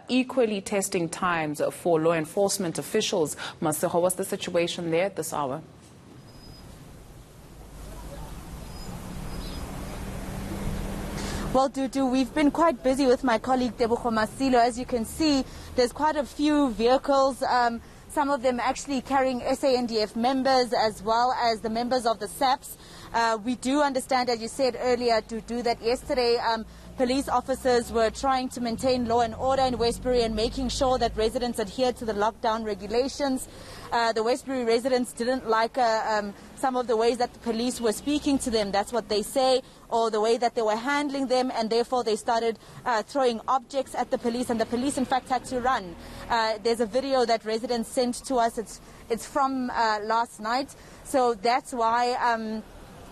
equally testing times for law enforcement officials. Masego, what's the situation there at this hour? Well, Dudu, we've been quite busy with my colleague Tebogo Masilo. As you can see, there's quite a few vehicles, some of them actually carrying SANDF members as well as the members of the SAPS. We do understand, as you said earlier, Dudu, that yesterday police officers were trying to maintain law and order in Westbury and making sure that residents adhere to the lockdown regulations. The Westbury residents didn't like some of the ways that the police were speaking to them, that's what they say, or the way that they were handling them, and therefore they started throwing objects at the police, and the police in fact had to run. There's a video that residents sent to us. It's from last night, so that's why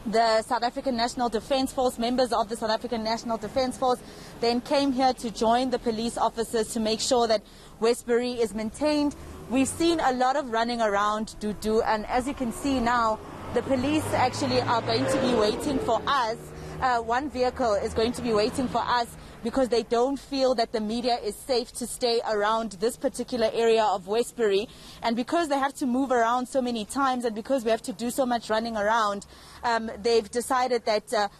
the South African National Defence Force, members of the South African National Defence Force, then came here to join the police officers to make sure that Westbury is maintained. We've seen a lot of running around, Dudu, and as you can see now, the police actually are going to be waiting for us. One vehicle is going to be waiting for us because they don't feel that the media is safe to stay around this particular area of Westbury. And because they have to move around so many times and because we have to do so much running around, they've decided that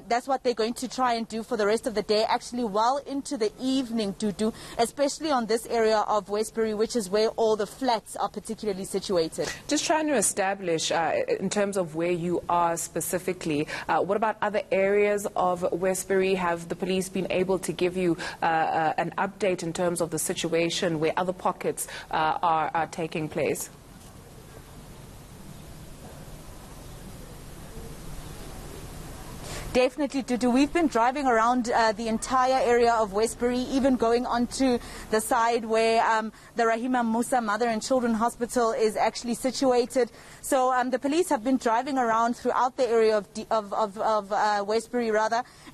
that's what they're going to try and do for the rest of the day, actually well into the evening, Dudu, especially on this area of Westbury, which is where all the flats are particularly situated. Just trying to establish, in terms of where you are specifically, what about other areas of Westbury? Have the police been able to give you an update in terms of the situation where other pockets are taking place? Definitely, Dudu. We've been driving around the entire area of Westbury, even going onto the side where the Rahima Musa Mother and Children Hospital is actually situated. So the police have been driving around throughout the area of Westbury,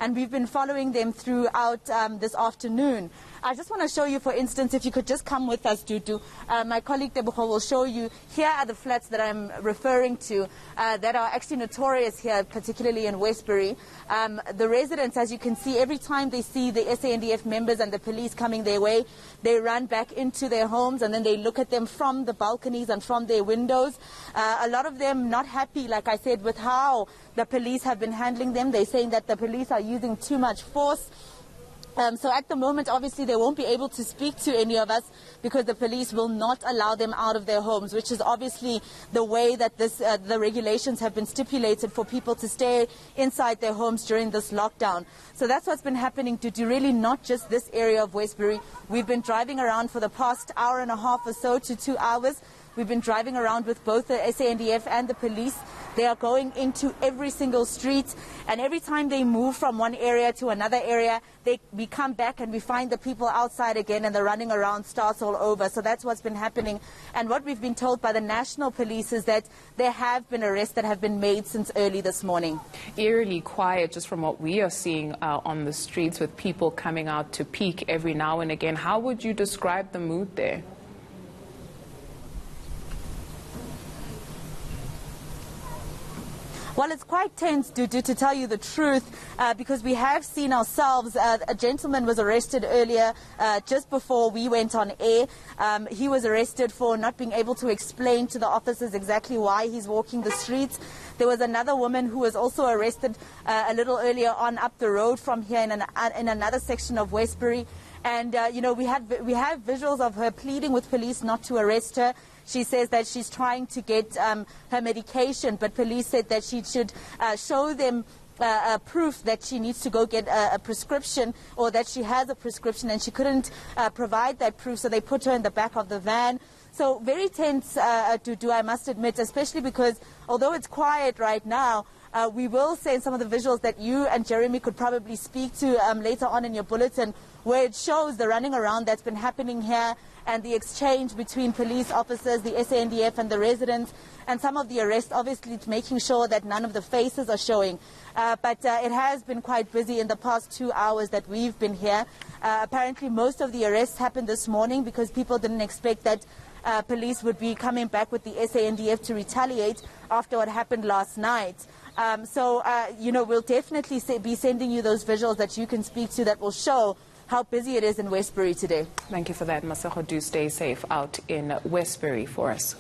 and we've been following them throughout this afternoon. I just want to show you, for instance, if you could just come with us, Dudu. My colleague Tebogo will show you. Here are the flats that I'm referring to that are actually notorious here, particularly in Westbury. The residents, as you can see, every time they see the SANDF members and the police coming their way, they run back into their homes and then they look at them from the balconies and from their windows. A lot of them not happy, like I said, with how the police have been handling them. They're saying that the police are using too much force. So at the moment, obviously, they won't be able to speak to any of us because the police will not allow them out of their homes, which is obviously the way that the regulations have been stipulated for people to stay inside their homes during this lockdown. So that's what's been happening to really not just this area of Westbury. We've been driving around for the past hour and a half or so to 2 hours. We've been driving around with both the SANDF and the police. They are going into every single street, and every time they move from one area to another area, we come back and we find the people outside again, and the running around starts all over. So that's what's been happening. And what we've been told by the national police is that there have been arrests that have been made since early this morning. Eerily quiet, just from what we are seeing on the streets, with people coming out to peek every now and again. How would you describe the mood there? Well, it's quite tense, Dudu, to tell you the truth, because we have seen ourselves. A gentleman was arrested earlier, just before we went on air. He was arrested for not being able to explain to the officers exactly why he's walking the streets. There was another woman who was also arrested a little earlier on up the road from here in another section of Westbury. And, you know, we have visuals of her pleading with police not to arrest her. She says that she's trying to get her medication, but police said that she should show them proof that she needs to go get a prescription, or that she has a prescription, and she couldn't provide that proof, so they put her in the back of the van. So very tense, Dudu, I must admit, especially because although it's quiet right now, we will send some of the visuals that you and Jeremy could probably speak to later on in your bulletin, where it shows the running around that's been happening here and the exchange between police officers, the SANDF and the residents, and some of the arrests, obviously making sure that none of the faces are showing. But it has been quite busy in the past 2 hours that we've been here. Apparently most of the arrests happened this morning because people didn't expect that police would be coming back with the SANDF to retaliate after what happened last night. You know, we'll definitely be sending you those visuals that you can speak to that will show how busy it is in Westbury today. Thank you for that, Masego. Do stay safe out in Westbury for us.